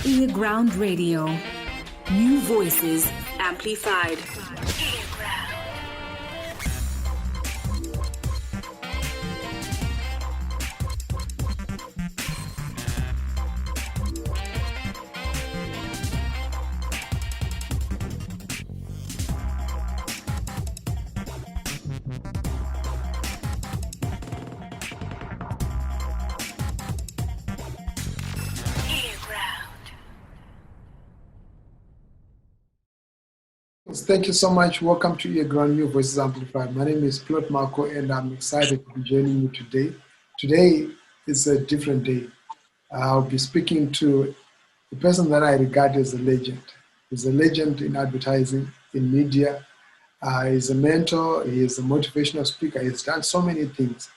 Earground Radio. New voices amplified. Thank you so much. Welcome to Earground New Voices Amplified. My name is Plot Mhako, and I'm excited to be joining you today. Today is a different day. I'll be speaking to a person that I regard as a legend. He's a legend in advertising, in media. He's a mentor. He is a motivational speaker. He's done so many things.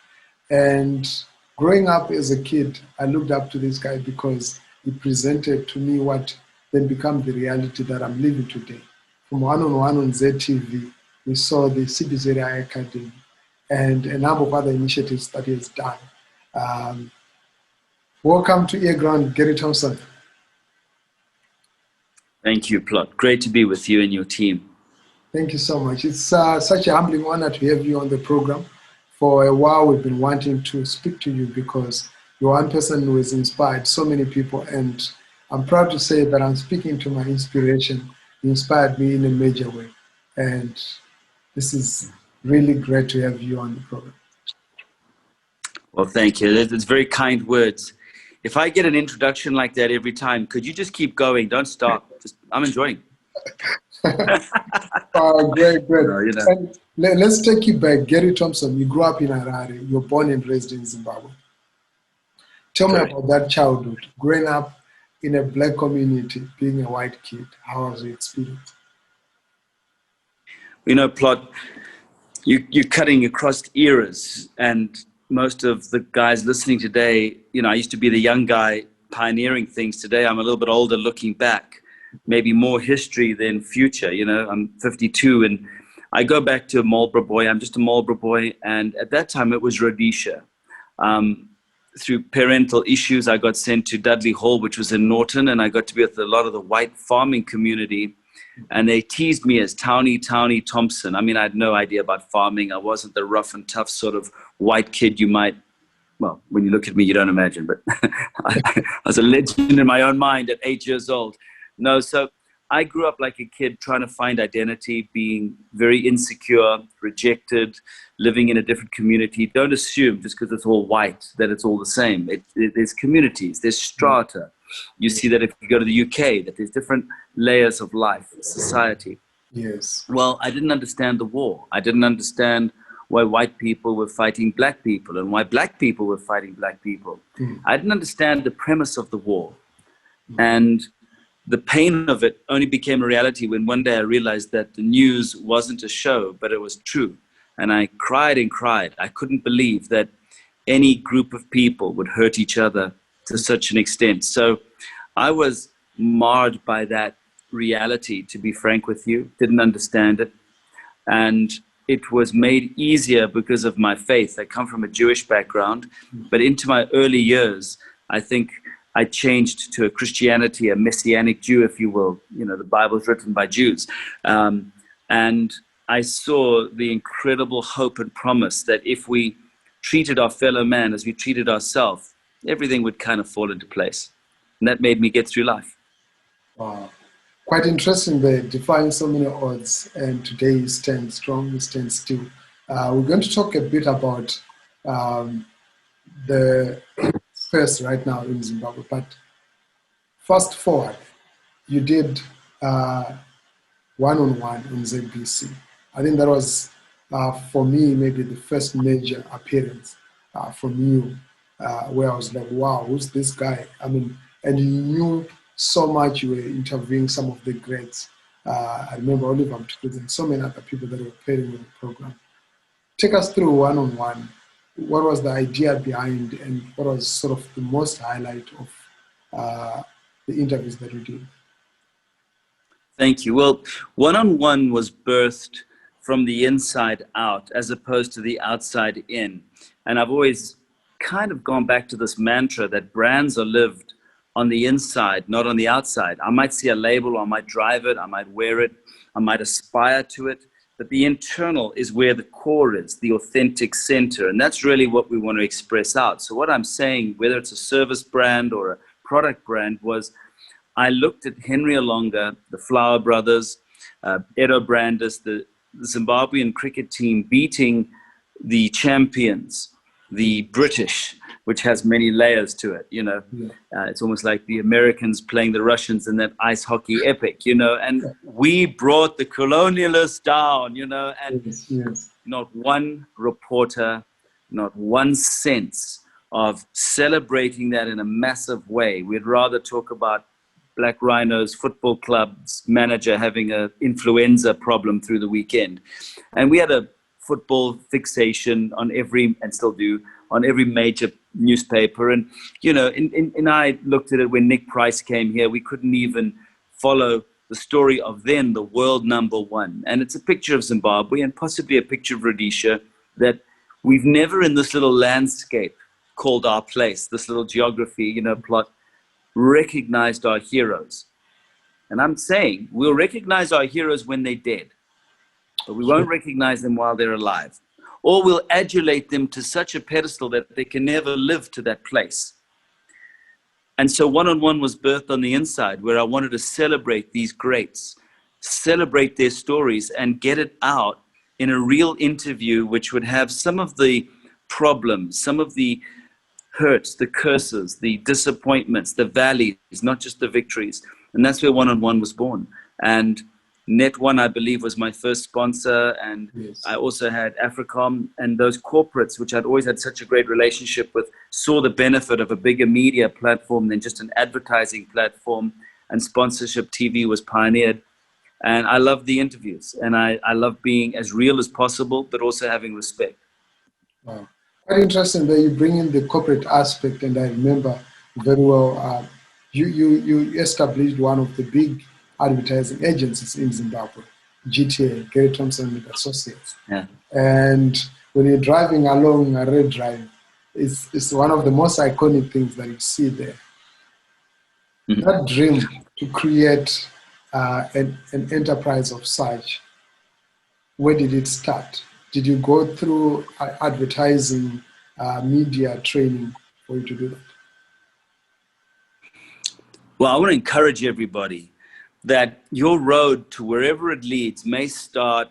And growing up as a kid, I looked up to this guy because he presented to me what then became the reality that I'm living today. From one-on-one on ZTV, we saw the CBZ Academy and a number of other initiatives that he has done. Welcome to Earground, Gary Thompson. Thank you, Plot. Great to be with you and your team. Thank you so much. It's such a humbling honor to have you on the program. For a while, we've been wanting to speak to you because you're one person who has inspired so many people, and I'm proud to say that I'm speaking to my inspiration. You inspired me in a major way, and this is really great to have you on the program. Well, thank you. It's very kind words. If I get an introduction like that every time, could you just keep going? Don't stop. I'm enjoying. Great. You know. And let's take you back. Gary Thompson, you grew up in Harare. You're born and raised in Zimbabwe. Tell me about that childhood, growing up in a black community, being a white kid. How was your experience? You know, Plot, you're cutting across eras, and most of the guys listening today, you know, I used to be the young guy pioneering things. Today, I'm a little bit older looking back, maybe more history than future. You know, I'm 52, and I go back to a Marlborough boy. I'm just a Marlborough boy, and at that time, it was Rhodesia. Through parental issues, I got sent to Dudley Hall, which was in Norton, and I got to be with a lot of the white farming community, and they teased me as Townie Thompson. I mean, I had no idea about farming. I wasn't the rough and tough sort of white kid you might, well, when you look at me, you don't imagine, but I was a legend in my own mind at 8 years old. No, so I grew up like a kid trying to find identity, being very insecure, rejected, living in a different community. Don't assume just because it's all white that it's all the same. There's communities, there's strata. You see that if you go to the UK, that there's different layers of life, society. Yes. Well, I didn't understand the war. I didn't understand why white people were fighting black people and why black people were fighting black people. I didn't understand the premise of the war. And the pain of it only became a reality when one day I realized that the news wasn't a show, but it was true. And I cried and cried. I couldn't believe that any group of people would hurt each other to such an extent. So I was marred by that reality, to be frank with you, didn't understand it. And it was made easier because of my faith. I come from a Jewish background, but into my early years, I think I changed to a Christianity, a Messianic Jew, if you will. You know, the Bible is written by Jews. And I saw the incredible hope and promise that if we treated our fellow man as we treated ourselves, everything would kind of fall into place. And that made me get through life. Wow. Quite interesting. They're defying so many odds, and today you stand strong, you stand still. We're going to talk a bit about the first right now in Zimbabwe, but fast forward, you did one-on-one on ZBC. I think that was, for me, maybe the first major appearance from you, where I was like, wow, who's this guy? I mean, and you knew so much, you were interviewing some of the greats. I remember Oliver Mtukudzi and so many other people that were pairing with the program. Take us through one-on-one. What was the idea behind, and what was sort of the most highlight of the interviews that we did? Thank you. Well, one-on-one was birthed from the inside out as opposed to the outside in. And I've always kind of gone back to this mantra that brands are lived on the inside, not on the outside. I might see a label, I might drive it, I might wear it, I might aspire to it, but the internal is where the core is, the authentic center. And that's really what we want to express out. So what I'm saying, whether it's a service brand or a product brand, was I looked at Henry Olonga, the Flower Brothers, Edo Brandis, the Zimbabwean cricket team beating the champions, the British, which has many layers to it, you know. It's almost like the Americans playing the Russians in that ice hockey epic, you know, and we brought the colonialists down, you know, and not one reporter, not one sense of celebrating that in a massive way. We'd rather talk about Black Rhinos football club's manager having an influenza problem through the weekend. And we had a football fixation on every, and still do, on every major newspaper. And, you know, and I looked at it when Nick Price came here, we couldn't even follow the story of then the world #1. And it's a picture of Zimbabwe and possibly a picture of Rhodesia that we've never in this little landscape called our place, this little geography, you know, plot, recognized our heroes. And I'm saying we'll recognize our heroes when they're dead, but we won't recognize them while they're alive. Or we'll adulate them to such a pedestal that they can never live to that place. And so One-on-One was birthed on the inside, where I wanted to celebrate these greats, celebrate their stories, and get it out in a real interview, which would have some of the problems, some of the hurts, the curses, the disappointments, the valleys, not just the victories. And that's where One-on-One was born. And Net1, I believe, was my first sponsor. And I also had Africom, and those corporates, which I'd always had such a great relationship with, saw the benefit of a bigger media platform than just an advertising platform. And sponsorship TV was pioneered. And I love the interviews, and I love being as real as possible, but also having respect. Wow. Quite interesting that you bring in the corporate aspect, and I remember very well, you established one of the big advertising agencies in Zimbabwe, GTA, Gary Thompson and Associates. Yeah. And when you're driving along a red drive, it's one of the most iconic things that you see there. Mm-hmm. That dream to create an enterprise of such, where did it start? Did you go through advertising, media training for you to do that? Well, I want to encourage everybody that your road to wherever it leads may start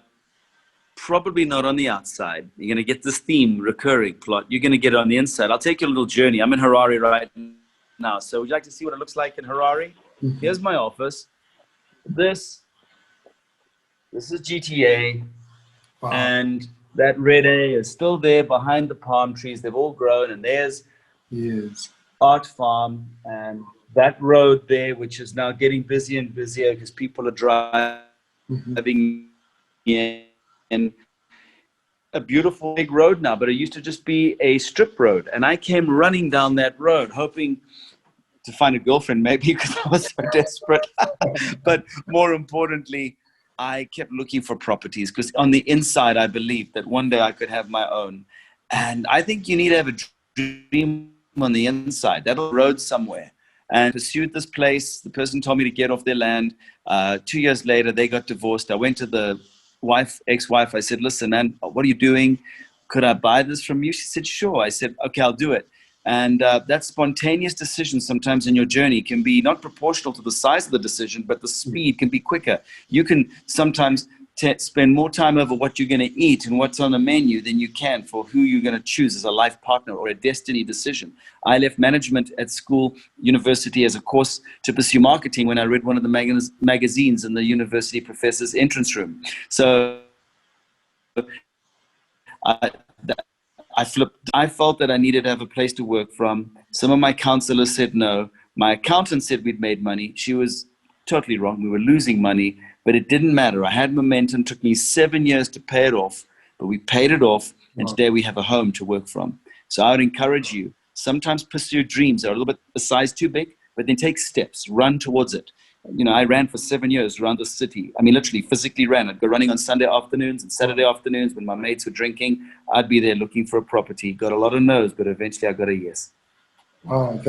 probably not on the outside. You're going to get this theme recurring, Plot. You're going to get it on the inside. I'll take you a little journey. I'm in Harare right now. So would you like to see what it looks like in Harare? Mm-hmm. Here's my office. This is GTA. Wow. And that red A is still there behind the palm trees. They've all grown. And there's Art Farm. And that road there, which is now getting busier and busier because people are driving in a beautiful big road now, but it used to just be a strip road. And I came running down that road hoping to find a girlfriend, maybe, because I was so desperate. But more importantly, I kept looking for properties because on the inside, I believed that one day I could have my own. And I think you need to have a dream on the inside. That'll road somewhere. And pursued this place. The person told me to get off their land. 2 years later, they got divorced. I went to the ex-wife. I said, listen, man, what are you doing? Could I buy this from you? She said, sure. I said, okay, I'll do it. And that spontaneous decision sometimes in your journey can be not proportional to the size of the decision, but the speed can be quicker. You can sometimes spend more time over what you're going to eat and what's on the menu than you can for who you're going to choose as a life partner or a destiny decision. I left management at school, university as a course to pursue marketing when I read one of the magazines in the university professor's entrance room. So I flipped. I felt that I needed to have a place to work from. Some of my counselors said no. My accountant said we'd made money. She was totally wrong. We were losing money. But it didn't matter. I had momentum. It took me 7 years to pay it off, but we paid it off, and today we have a home to work from. So I would encourage you, sometimes pursue dreams that are a little bit a size too big, but then take steps, run towards it. You know, I ran for 7 years around the city. I mean, literally physically ran. I'd go running on Sunday afternoons and Saturday afternoons when my mates were drinking. I'd be there looking for a property. Got a lot of no's, but eventually I got a yes. Wow,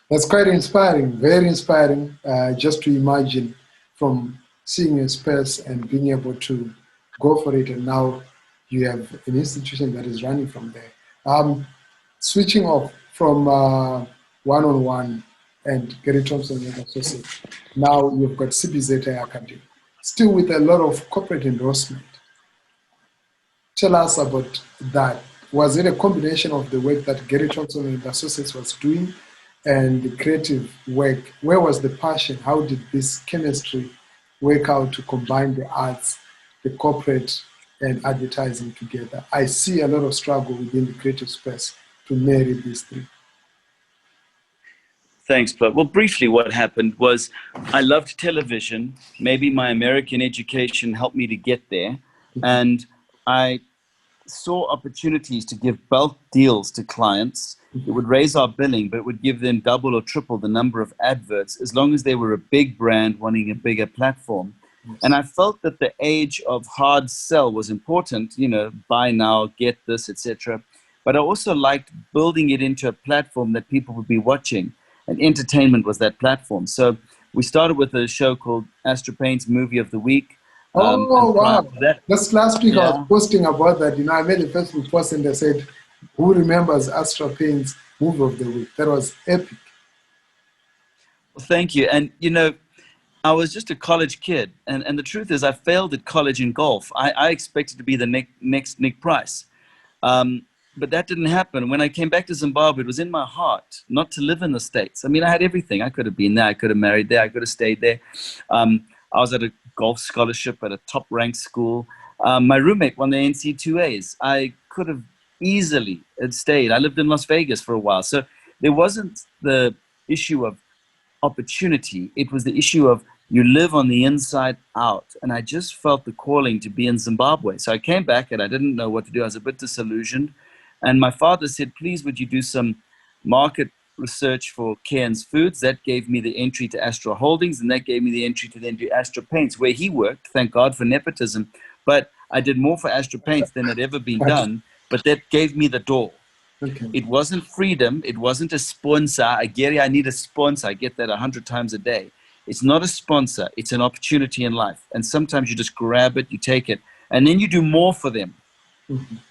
That's quite inspiring, very inspiring, just to imagine from seeing a space and being able to go for it, and now you have an institution that is running from there. Switching off from one-on-one and Gary Thompson and Associates, now you've got CBZ Academy, still with a lot of corporate endorsement. Tell us about that. Was it a combination of the work that Gary Thompson and Associates was doing and the creative work? Where was the passion? How did this chemistry work out to combine the arts, the corporate, and advertising together? I see a lot of struggle within the creative space to marry these three. Thanks, Plot. Well, briefly, what happened was I loved television. Maybe my American education helped me to get there. And I saw opportunities to give bulk deals to clients. It would raise our billing, but it would give them double or triple the number of adverts as long as they were a big brand wanting a bigger platform. And I felt that the age of hard sell was important, you know, buy now, get this, etc. But I also liked building it into a platform that people would be watching. And entertainment was that platform. So we started with a show called Astro Paint's Movie of the Week. Oh, wow. Just last week, yeah. I was posting about that. You know, I made a Facebook post and they said, who remembers Astro Paint's Movie of the Week? That was epic. Well, thank you. And, you know, I was just a college kid. And the truth is I failed at college in golf. I expected to be the next Nick Price. But that didn't happen. When I came back to Zimbabwe, it was in my heart not to live in the States. I mean, I had everything. I could have been there. I could have married there. I could have stayed there. I was at a golf scholarship at a top-ranked school. My roommate won the NC2As. I could have easily had stayed. I lived in Las Vegas for a while. So there wasn't the issue of opportunity. It was the issue of you live on the inside out. And I just felt the calling to be in Zimbabwe. So I came back and I didn't know what to do. I was a bit disillusioned. And my father said, please, would you do some market research for Cairns Foods? That gave me the entry to Astro Holdings, and that gave me the entry to then do Astro Paints, where he worked. Thank God for nepotism. But I did more for Astro Paints than had ever been done. But that gave me the door. Okay. It wasn't freedom. It wasn't a sponsor. Gary, I need a sponsor. I get that 100 times a day. It's not a sponsor. It's an opportunity in life. And sometimes you just grab it, you take it, and then you do more for them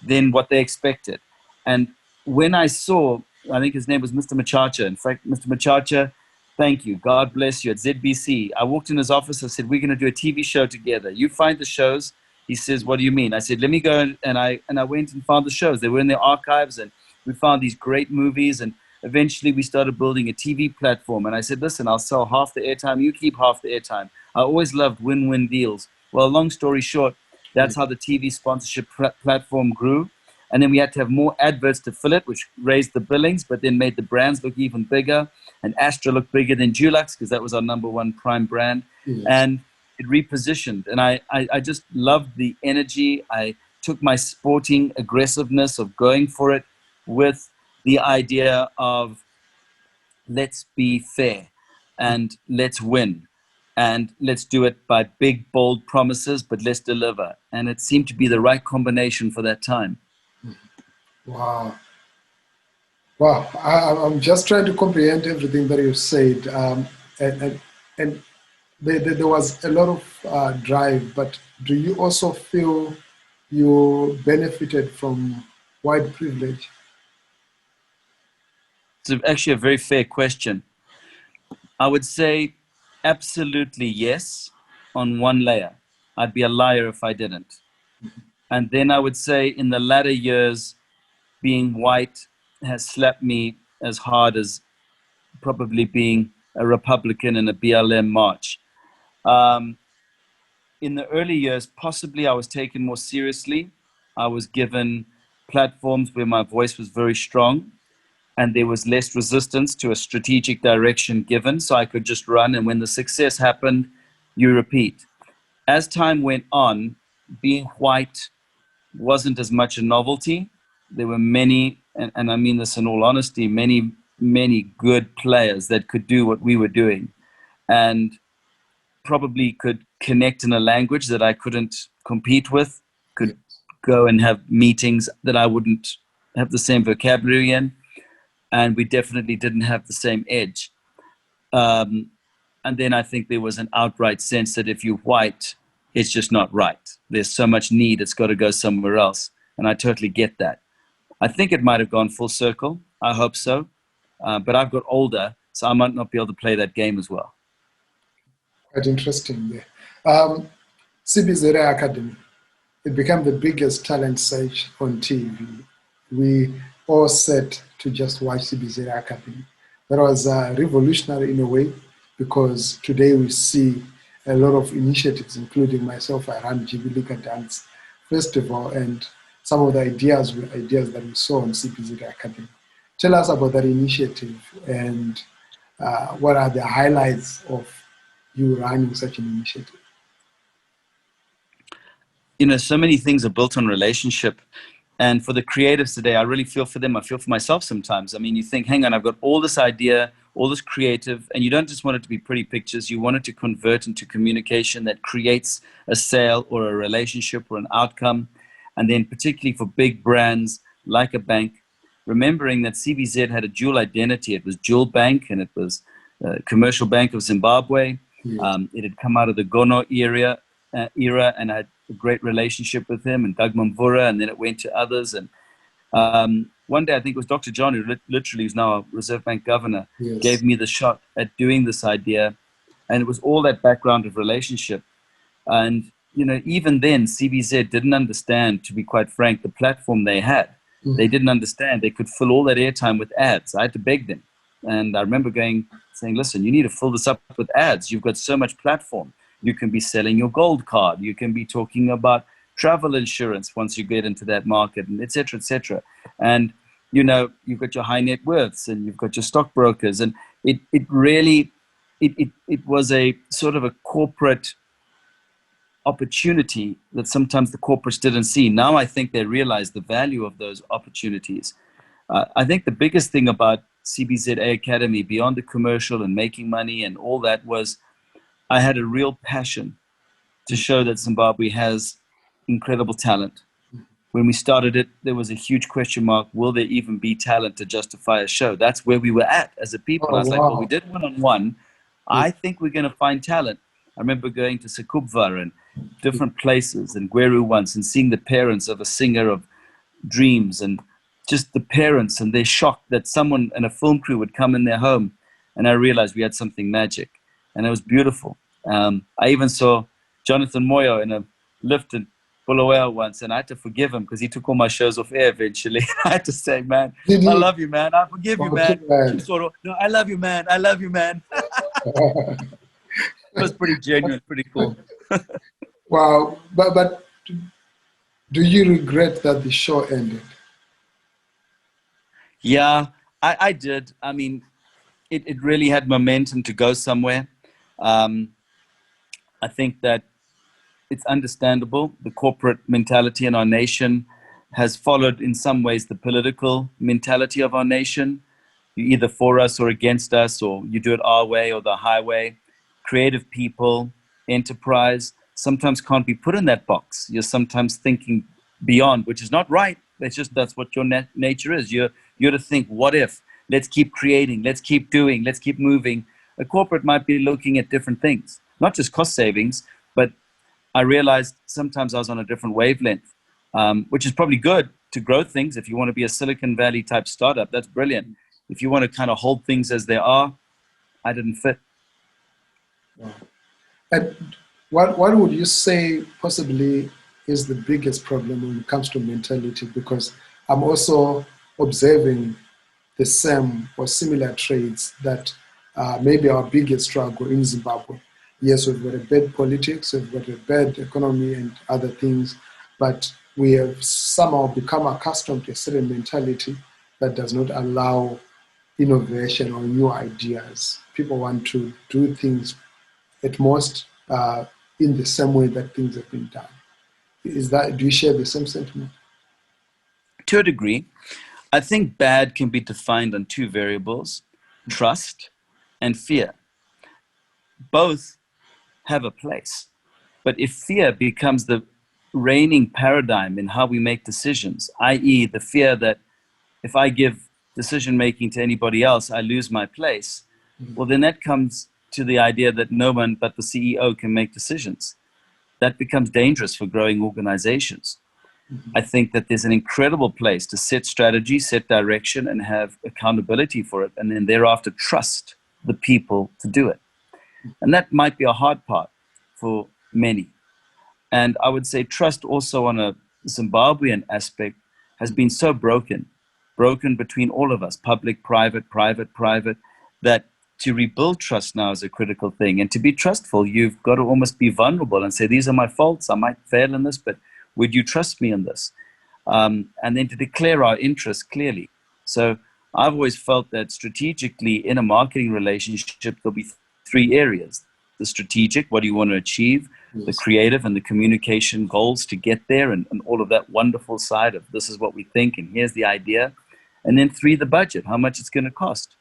than what they expected. And when I saw, I think his name was Mr. Machacha. In fact, Mr. Machacha, thank you. God bless you at ZBC. I walked in his office. I said, we're going to do a TV show together. You find the shows. He says, what do you mean? I said, let me go. And I went and found the shows. They were in their archives, and we found these great movies. And eventually we started building a TV platform. And I said, listen, I'll sell half the airtime. You keep half the airtime. I always loved win-win deals. Well, long story short, that's how the TV sponsorship platform grew. And then we had to have more adverts to fill it, which raised the billings, but then made the brands look even bigger. And Astra looked bigger than Dulux because that was our #1 prime brand. Yes. And it repositioned. And I just loved the energy. I took my sporting aggressiveness of going for it with the idea of let's be fair and let's win. And let's do it by big, bold promises, but let's deliver. And it seemed to be the right combination for that time. Wow. Wow. I'm just trying to comprehend everything that you said. And there was a lot of drive, but do you also feel you benefited from white privilege? It's actually a very fair question. I would say absolutely yes on one layer. I'd be a liar if I didn't. And then I would say in the latter years, being white has slapped me as hard as probably being a Republican in a BLM march. In the early years, possibly I was taken more seriously. I was given platforms where my voice was very strong and there was less resistance to a strategic direction given, so I could just run, and when the success happened, you repeat. As time went on, being white wasn't as much a novelty. There were many, and I mean this in all honesty, many good players that could do what we were doing and probably could connect in a language that I couldn't compete with, could go and have meetings that I wouldn't have the same vocabulary in. and we definitely didn't have the same edge. And then I think there was an outright sense that if you're white, it's just not right. There's so much need, it's got to go somewhere else. And I totally get that. I think it might have gone full circle. I hope so. But I've got older, so I might not be able to play that game as well. Quite interesting there. CBZ Academy, it became the biggest talent search on TV. We all set to just watch CBZ Academy. That was revolutionary in a way, because today we see a lot of initiatives, including myself. I run Jibilika Dance Festival, and some of the ideas were ideas that we saw on CBZ Academy. Tell us about that initiative, and what are the highlights of you running such an initiative? So many things are built on relationship. And for the creatives today, I really feel for them. I feel for myself sometimes. I mean, you think, hang on, I've got all this idea, all this creative, and you don't just want it to be pretty pictures. You want it to convert into communication that creates a sale or a relationship or an outcome. And then particularly for big brands like a bank, remembering that CBZ had a dual identity. It was Jewel Bank, and it was Commercial Bank of Zimbabwe. Yes. It had come out of the Gono era, and I had a great relationship with him and Doug Mamvura, and then it went to others. And one day, I think it was Dr. John, who literally is now a Reserve Bank governor, Yes. gave me the shot at doing this idea. And it was all that background of relationship. And, even then, CBZ didn't understand, to be quite frank, the platform they had. Mm-hmm. They didn't understand. They could fill all that airtime with ads. I had to beg them. And I remember saying, listen, you need to fill this up with ads. You've got so much platform. You can be selling your gold card. You can be talking about travel insurance once you get into that market, and et cetera, et cetera. And, you've got your high net worths, and you've got your stockbrokers. And it really was a sort of a corporate opportunity that sometimes the corporates didn't see. Now I think they realize the value of those opportunities. I think the biggest thing about CBZ Academy, beyond the commercial and making money and all that, was I had a real passion to show that Zimbabwe has incredible talent. When we started it, there was a huge question mark. Will there even be talent to justify a show? That's where we were at as a people. I was like, well, we did one-on-one. I think we're going to find talent. I remember going to Sekubva and different places, and Gweru once, and seeing the parents of a singer of dreams, and just the parents and their shock that someone and a film crew would come in their home. And I realized we had something magic, and it was beautiful. I even saw Jonathan Moyo in a lift in Bulawayo once, and I had to forgive him because he took all my shows off air eventually. I had to say, man, I love you, man. I forgive you, man. No, I love you, man. I love you, man. It was pretty genuine, pretty cool. Wow. But do you regret that the show ended? Yeah, I did. I mean, it really had momentum to go somewhere. I think that it's understandable. The corporate mentality in our nation has followed in some ways the political mentality of our nation. You're either for us or against us, or you do it our way or the highway. Creative people, enterprise, sometimes can't be put in that box. You're sometimes thinking beyond, which is not right. It's just that's what your nature is. You're to think, what if? Let's keep creating. Let's keep doing. Let's keep moving. A corporate might be looking at different things, not just cost savings, but I realized sometimes I was on a different wavelength, which is probably good to grow things. If you want to be a Silicon Valley type startup, that's brilliant. If you want to kind of hold things as they are, I didn't fit. Wow. And what would you say possibly is the biggest problem when it comes to mentality? Because I'm also observing the same or similar traits that maybe our biggest struggle in Zimbabwe. Yes, we've got a bad politics, we've got a bad economy and other things, but we have somehow become accustomed to a certain mentality that does not allow innovation or new ideas. People want to do things at most in the same way that things have been done. Do you share the same sentiment? To a degree. I think bad can be defined on two variables, trust and fear. Both have a place. But if fear becomes the reigning paradigm in how we make decisions, i.e. the fear that if I give decision making to anybody else, I lose my place. Well, then that comes to the idea that no one but the CEO can make decisions. That becomes dangerous for growing organizations. I think that there's an incredible place to set strategy, set direction, and have accountability for it, and then thereafter trust the people to do it. And that might be a hard part for many. And I would say trust also on a Zimbabwean aspect has been so broken between all of us, public, private, private, that to rebuild trust now is a critical thing. And to be trustful, you've got to almost be vulnerable and say, these are my faults. I might fail in this, but would you trust me in this? And then to declare our interests clearly. So I've always felt that strategically in a marketing relationship, there'll be three areas. The strategic, what do you want to achieve? Yes. The creative and the communication goals to get there, and all of that wonderful side of this is what we think and here's the idea. And then three, the budget, how much it's going to cost.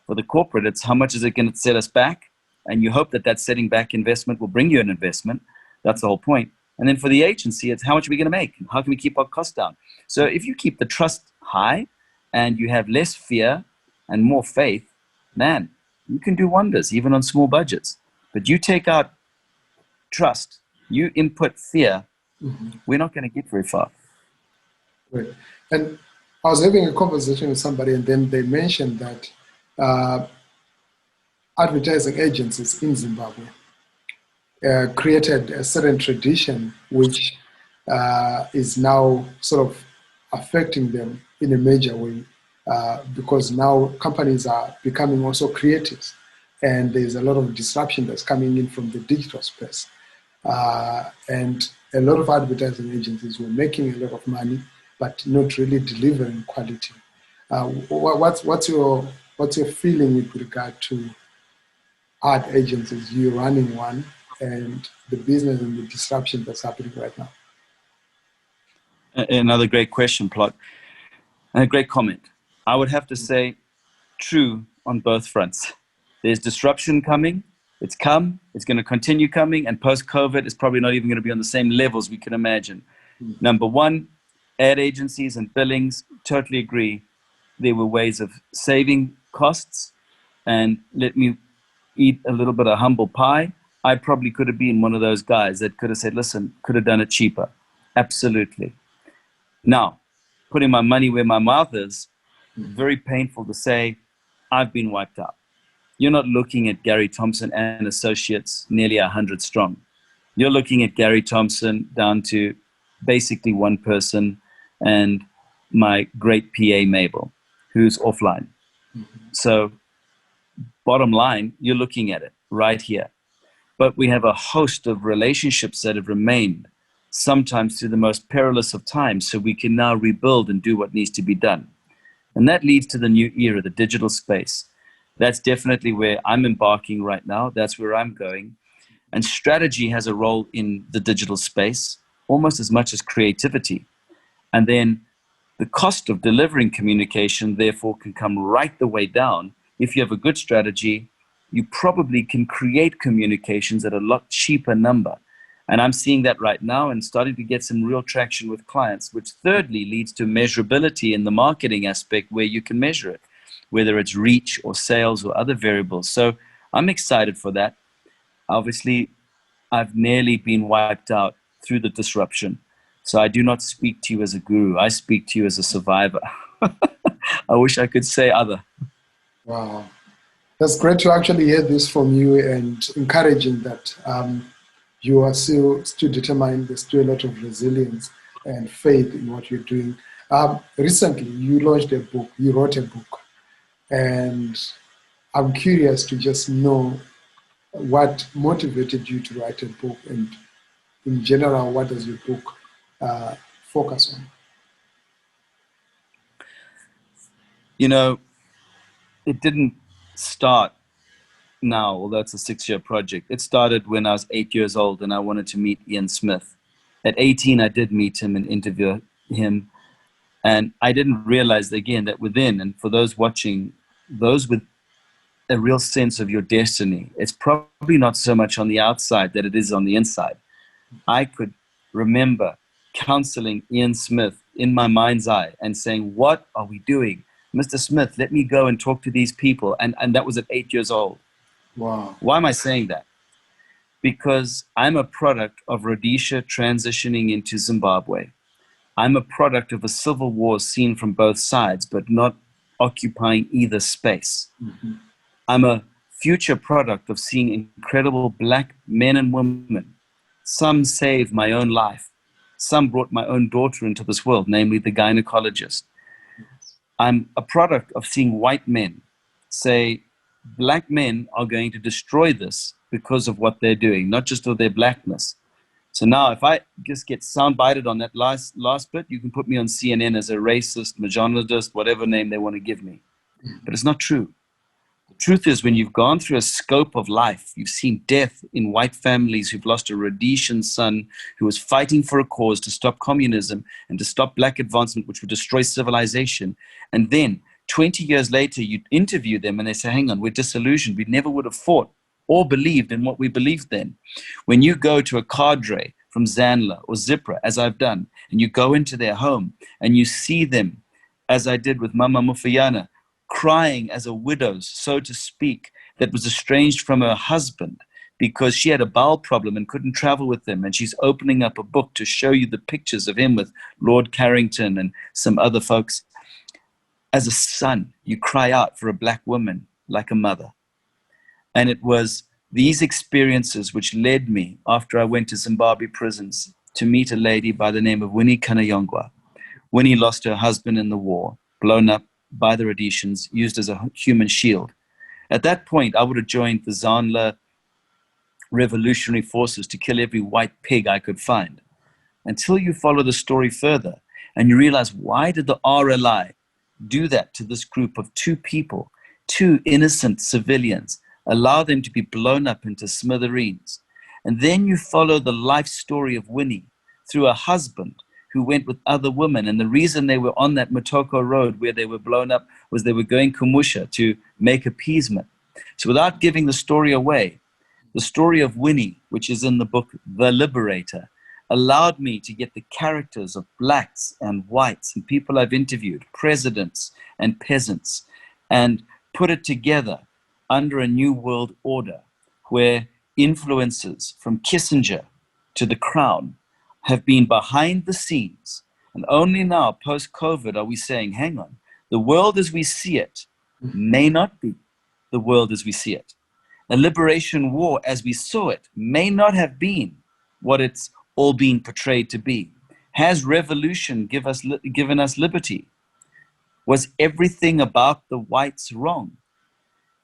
For the corporate, it's how much is it going to set us back? And you hope that that setting back investment will bring you an investment. That's the whole point. And then for the agency, it's how much are we going to make? How can we keep our costs down? So if you keep the trust high and you have less fear and more faith, man, you can do wonders even on small budgets. But you take out trust, you input fear, we're not going to get very far. Right. And I was having a conversation with somebody, and then they mentioned that advertising agencies in Zimbabwe created a certain tradition which is now sort of affecting them in a major way because now companies are becoming also creatives, and there's a lot of disruption that's coming in from the digital space. And a lot of advertising agencies were making a lot of money, but not really delivering quality. What's your feeling with regard to ad agencies? You running one, and the business and the disruption that's happening right now. Another great question, Plot. And a great comment. I would have to say true on both fronts. There's disruption coming. It's come. It's going to continue coming. And post-COVID, it's probably not even going to be on the same levels we can imagine. Number one, ad agencies and billings, totally agree. There were ways of saving costs. And let me eat a little bit of humble pie. I probably could have been one of those guys that could have said, listen, could have done it cheaper. Absolutely. Now, putting my money where my mouth is, very painful to say, I've been wiped out. You're not looking at Gary Thompson and Associates nearly 100 strong. You're looking at Gary Thompson down to basically one person and my great PA Mabel, who's offline. So bottom line, you're looking at it right here. But we have a host of relationships that have remained, sometimes through the most perilous of times, so we can now rebuild and do what needs to be done. And that leads to the new era, the digital space. That's definitely where I'm embarking right now. That's where I'm going. And strategy has a role in the digital space, almost as much as creativity. And then the cost of delivering communication, therefore, can come right the way down. If you have a good strategy, you probably can create communications at a lot cheaper number. And I'm seeing that right now and starting to get some real traction with clients, which thirdly leads to measurability in the marketing aspect where you can measure it, whether it's reach or sales or other variables. So I'm excited for that. Obviously, I've nearly been wiped out through the disruption. So I do not speak to you as a guru. I speak to you as a survivor. I wish I could say other. Wow. That's great to actually hear this from you, and encouraging that you are still determined. There's still a lot of resilience and faith in what you're doing. Recently, you launched a book. You wrote a book. And I'm curious to just know what motivated you to write a book, and in general, what does your book focus on? You know, it didn't start now, although it's a 6-year project. It started when I was 8 years old and I wanted to meet Ian Smith. At 18, I did meet him and interview him. And I didn't realize, again, that within, and for those watching, those with a real sense of your destiny, it's probably not so much on the outside that it is on the inside. I could remember counseling Ian Smith in my mind's eye and saying, what are we doing? Mr. Smith, let me go and talk to these people. And that was at 8 years old. Wow. Why am I saying that? Because I'm a product of Rhodesia transitioning into Zimbabwe. I'm a product of a civil war seen from both sides, but not occupying either space. Mm-hmm. I'm a future product of seeing incredible black men and women. Some saved my own life. Some brought my own daughter into this world, namely the gynecologist. I'm a product of seeing white men say, black men are going to destroy this because of what they're doing, not just of their blackness. So now if I just get soundbited on that last bit, you can put me on CNN as a racist, misogynist, whatever name they want to give me. But it's not true. The truth is, when you've gone through a scope of life, you've seen death in white families who've lost a Rhodesian son who was fighting for a cause to stop communism and to stop black advancement, which would destroy civilization. And then 20 years later, you interview them and they say, hang on, we're disillusioned. We never would have fought or believed in what we believed then. When you go to a cadre from Zanla or Zipra, as I've done, and you go into their home and you see them, as I did with Mama Mufayana, crying as a widow, so to speak, that was estranged from her husband because she had a bowel problem and couldn't travel with him. And she's opening up a book to show you the pictures of him with Lord Carrington and some other folks. As a son, you cry out for a black woman like a mother. And it was these experiences which led me, after I went to Zimbabwe prisons, to meet a lady by the name of Winnie Kanayongwa. Winnie lost her husband in the war, blown up by the Rhodesians, used as a human shield. At that point, I would have joined the Zanla revolutionary forces to kill every white pig I could find. Until you follow the story further and you realize, why did the RLI do that to this group of two people, two innocent civilians, allow them to be blown up into smithereens? And then you follow the life story of Winnie through a husband who went with other women. And the reason they were on that Motoko road where they were blown up was they were going Kumusha to make appeasement. So without giving the story away, the story of Winnie, which is in the book The Liberator, allowed me to get the characters of blacks and whites and people I've interviewed, presidents and peasants, and put it together under a new world order where influences from Kissinger to the Crown have been behind the scenes. And only now, post-COVID, are we saying, hang on, the world as we see it may not be the world as we see it. A liberation war as we saw it may not have been what it's all been portrayed to be. Has revolution given us liberty? Was everything about the whites wrong?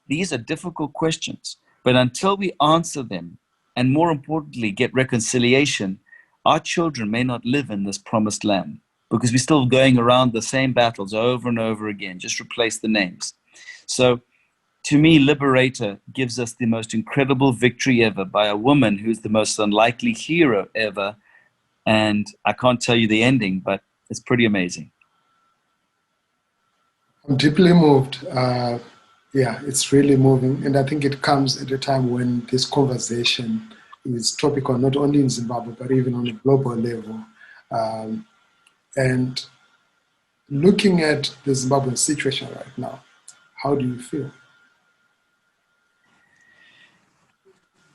These are difficult questions, but until we answer them, and more importantly, get reconciliation, our children may not live in this promised land because we're still going around the same battles over and over again, just replace the names. So to me, Liberator gives us the most incredible victory ever by a woman who's the most unlikely hero ever. And I can't tell you the ending, but it's pretty amazing. I'm deeply moved. Yeah, it's really moving. And I think it comes at a time when this conversation is topical, not only in Zimbabwe, but even on a global level. And looking at the Zimbabwean situation right now, how do you feel?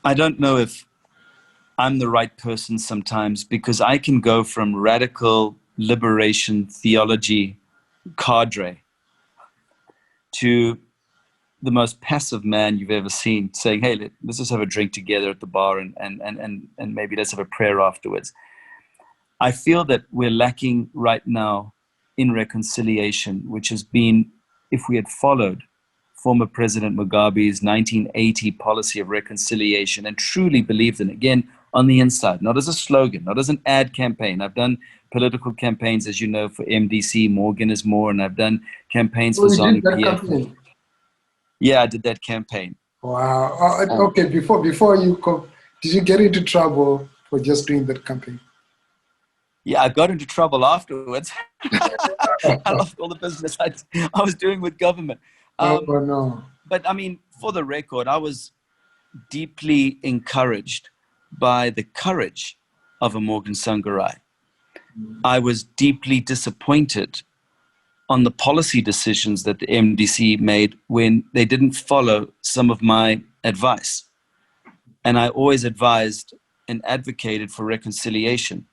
I don't know if I'm the right person sometimes, because I can go from radical liberation theology cadre to the most passive man you've ever seen, saying, hey, let's just have a drink together at the bar and maybe let's have a prayer afterwards. I feel that we're lacking right now in reconciliation, which has been, if we had followed former President Mugabe's 1980 policy of reconciliation and truly believed in it, again, on the inside, not as a slogan, not as an ad campaign. I've done political campaigns, as you know, for MDC, Morgan is More, and I've done campaigns for ZANU-PF. Yeah, I did that campaign. Wow. Okay, before you come, did you get into trouble for just doing that campaign? Yeah, I got into trouble afterwards. I lost all the business I was doing with government. Oh, no. But I mean, for the record, I was deeply encouraged by the courage of a Morgan Tsvangirai. I was deeply disappointed on the policy decisions that the MDC made when they didn't follow some of my advice. And I always advised and advocated for reconciliation.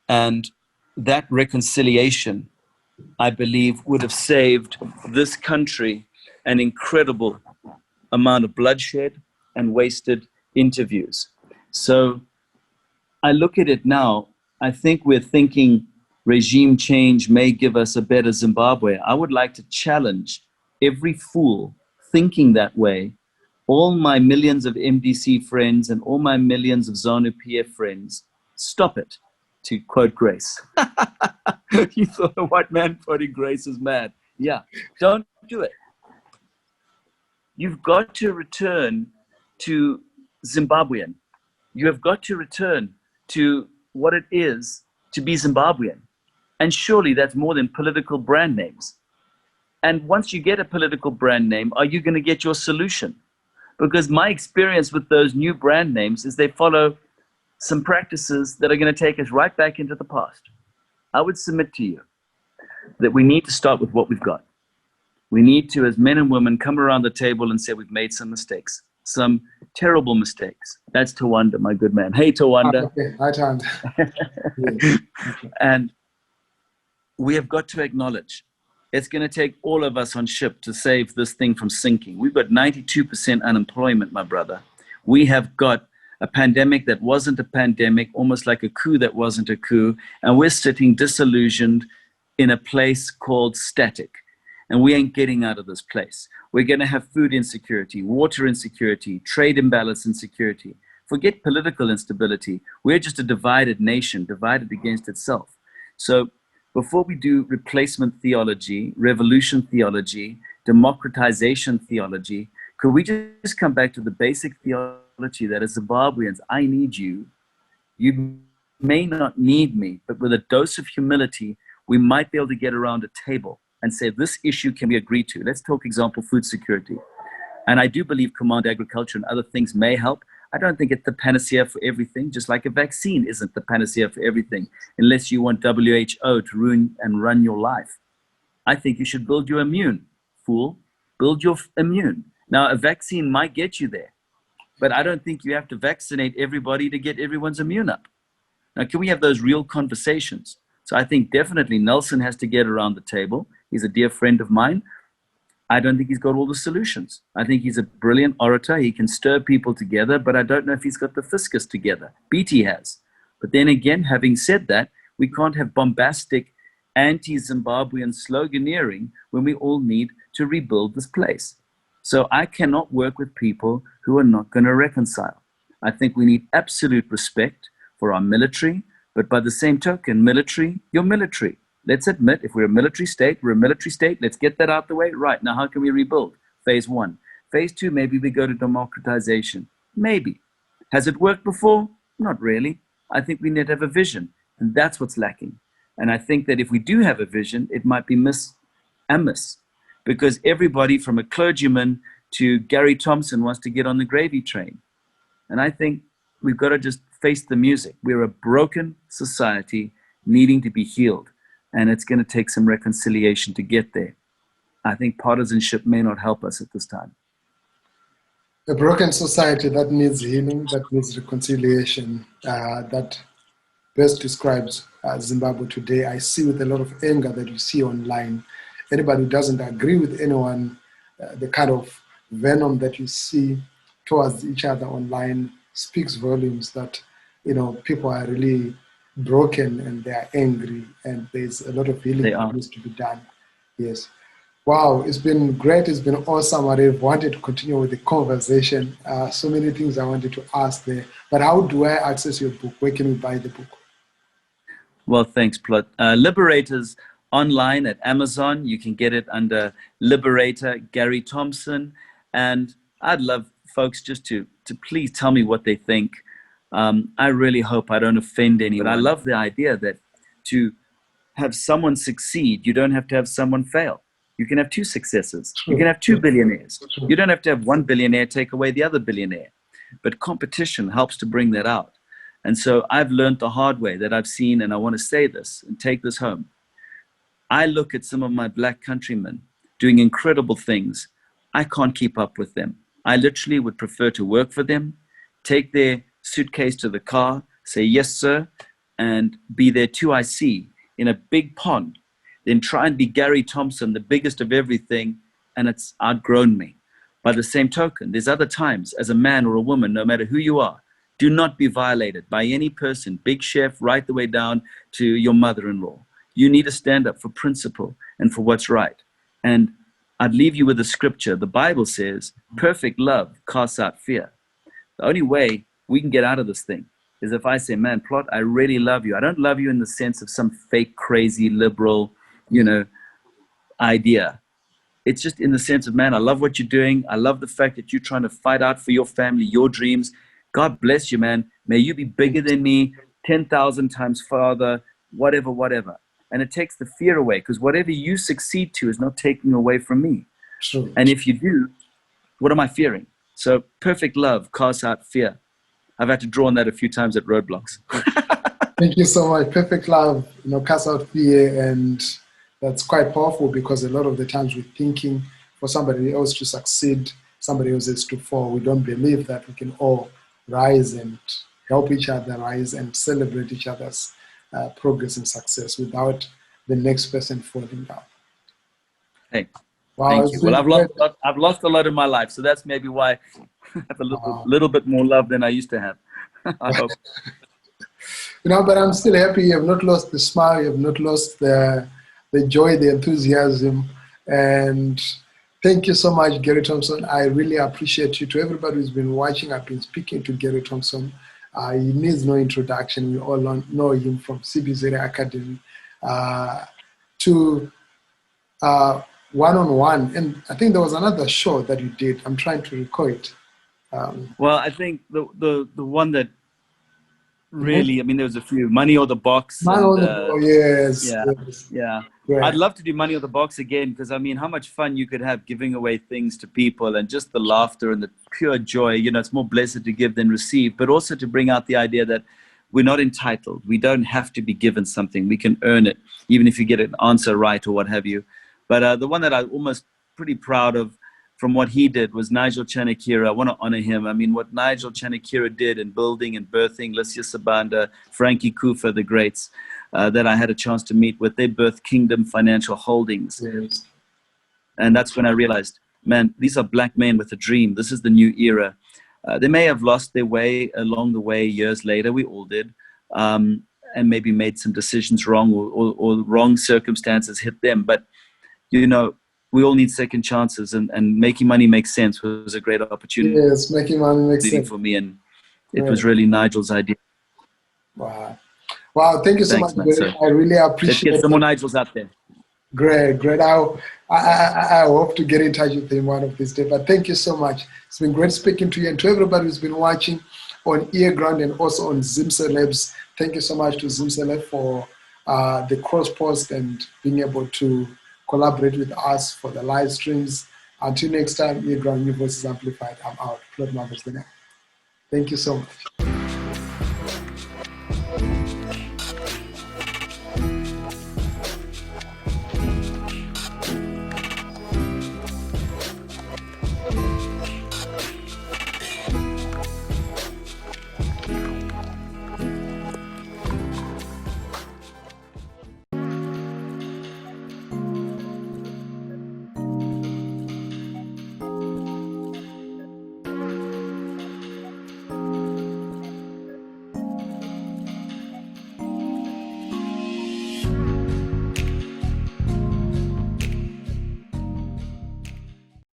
And that reconciliation, I believe, would have saved this country an incredible amount of bloodshed and wasted interviews. So I look at it now, I think we're thinking regime change may give us a better Zimbabwe. I would like to challenge every fool thinking that way, all my millions of MDC friends and all my millions of ZANU-PF friends, stop it, to quote Grace. You thought a white man quoting Grace is mad. Yeah, don't do it. You've got to return to Zimbabwean. You have got to return to what it is to be Zimbabwean. And surely that's more than political brand names. And once you get a political brand name, are you going to get your solution? Because my experience with those new brand names is they follow some practices that are going to take us right back into the past. I would submit to you that we need to start with what we've got. We need to, as men and women, come around the table and say we've made some mistakes, some terrible mistakes. That's Tawanda, my good man. Hey, Tawanda. Okay. Hi, Tawanda. And we have got to acknowledge it's going to take all of us on ship to save this thing from sinking. We've got 92% unemployment, my brother. We have got a pandemic that wasn't a pandemic, almost like a coup that wasn't a coup. And we're sitting disillusioned in a place called static. And we ain't getting out of this place. We're going to have food insecurity, water insecurity, trade imbalance insecurity. Forget political instability. We're just a divided nation, divided against itself. So before we do replacement theology, revolution theology, democratization theology, could we just come back to the basic theology that as Zimbabweans, I need you. You may not need me, but with a dose of humility, we might be able to get around a table and say, this issue can be agreed to. Let's talk example, food security. And I do believe command agriculture and other things may help. I don't think it's the panacea for everything, just like a vaccine isn't the panacea for everything, unless you want WHO to ruin and run your life. I think you should build your immune, fool. Build your immune. Now, a vaccine might get you there, but I don't think you have to vaccinate everybody to get everyone's immune up. Now, can we have those real conversations? So I think definitely Nelson has to get around the table. He's a dear friend of mine. I don't think he's got all the solutions. I think he's a brilliant orator. He can stir people together, but I don't know if he's got the fiscus together. BT has. But then again, having said that, we can't have bombastic anti-Zimbabwean sloganeering when we all need to rebuild this place. So I cannot work with people who are not going to reconcile. I think we need absolute respect for our military, but by the same token, military, you're military. Let's admit, if we're a military state, we're a military state. Let's get that out the way. Right, now how can we rebuild? Phase 1. Phase 2, maybe we go to democratization. Maybe. Has it worked before? Not really. I think we need to have a vision, and that's what's lacking. And I think that if we do have a vision, it might be miss and miss, because everybody from a clergyman to Gary Thompson wants to get on the gravy train. And I think we've got to just face the music. We're a broken society needing to be healed. And it's going to take some reconciliation to get there. I think partisanship may not help us at this time. A broken society that needs healing, that needs reconciliation, that best describes Zimbabwe today. I see with a lot of anger that you see online. Anybody who doesn't agree with anyone, the kind of venom that you see towards each other online speaks volumes that, you know, people are really broken and they are angry, and there's a lot of healing that needs to be done. Yes. Wow, it's been great. It's been awesome. I wanted to continue with the conversation. So many things I wanted to ask there. But how do I access your book? Where can we buy the book? Well, thanks, Plot. Liberator's online at Amazon. You can get it under Liberator, Gary Thompson. And I'd love folks just to please tell me what they think. I really hope I don't offend anyone. I love the idea that to have someone succeed, you don't have to have someone fail. You can have two successes. You can have two billionaires. You don't have to have one billionaire take away the other billionaire. But competition helps to bring that out. And so I've learned the hard way that I've seen, and I want to say this and take this home. I look at some of my black countrymen doing incredible things. I can't keep up with them. I literally would prefer to work for them, take their suitcase to the car, say, yes, sir, and be their 2IC in a big pond, then try and be Gary Thompson, the biggest of everything, and it's outgrown me. By the same token, there's other times as a man or a woman, no matter who you are, do not be violated by any person, big chef, right the way down to your mother-in-law. You need to stand up for principle and for what's right. And I'd leave you with a scripture. The Bible says, perfect love casts out fear. The only way we can get out of this thing is if I say, man, Plot, I really love you. I don't love you in the sense of some fake, crazy, liberal, idea. It's just in the sense of, man, I love what you're doing. I love the fact that you're trying to fight out for your family, your dreams. God bless you, man. May you be bigger than me, 10,000 times farther, whatever. And it takes the fear away, because whatever you succeed to is not taking away from me. True. And if you do, what am I fearing? So perfect love casts out fear. I've had to draw on that a few times at roadblocks. Thank you so much. Perfect love, casts out fear, and that's quite powerful, because a lot of the times we're thinking for somebody else to succeed, somebody else is to fall. We don't believe that we can all rise and help each other rise and celebrate each other's progress and success without the next person falling down. Hey, wow, thank you. Well, I've lost a lot in my life, so that's maybe why I have a little bit more love than I used to have. I hope. But I'm still happy. You have not lost the smile. You have not lost the joy, the enthusiasm. And thank you so much, Gary Thompson. I really appreciate you. To everybody who's been watching, I've been speaking to Gary Thompson. He needs no introduction. We all know him from CBZ Academy to one-on-one. And I think there was another show that you did. I'm trying to recall it. Well, I think the one that really, there was a few. Money or the Box. Yes. Yeah. Right. I'd love to do Money or the Box again, because how much fun you could have giving away things to people, and just the laughter and the pure joy. It's more blessed to give than receive, but also to bring out the idea that we're not entitled. We don't have to be given something. We can earn it, even if you get an answer right or what have you. But the one that I'm almost pretty proud of from what he did was Nigel Chanakira. I want to honor him. What Nigel Chanakira did in building and birthing Lysia Sabanda, Frankie Kufa, the greats, that I had a chance to meet with. They birthed Kingdom Financial Holdings. Yes. And that's when I realized, man, these are black men with a dream. This is the new era. They may have lost their way along the way years later. We all did. And maybe made some decisions wrong, or wrong circumstances hit them. But, we all need second chances, and making money make sense was a great opportunity. Yes, making money makes sense for me, and it was really Nigel's idea. Wow, thank you so much, man. So I really appreciate it. Let's get some more Nigels out there. Great. I hope to get in touch with him one of these days. But thank you so much. It's been great speaking to you, and to everybody who's been watching on Earground and also on Zim Celebs. Thank you so much to Zim Celeb for the cross post and being able to collaborate with us for the live streams. Until next time, Earground, New Voices Amplified. I'm out. Plot Mhako. Thank you so much.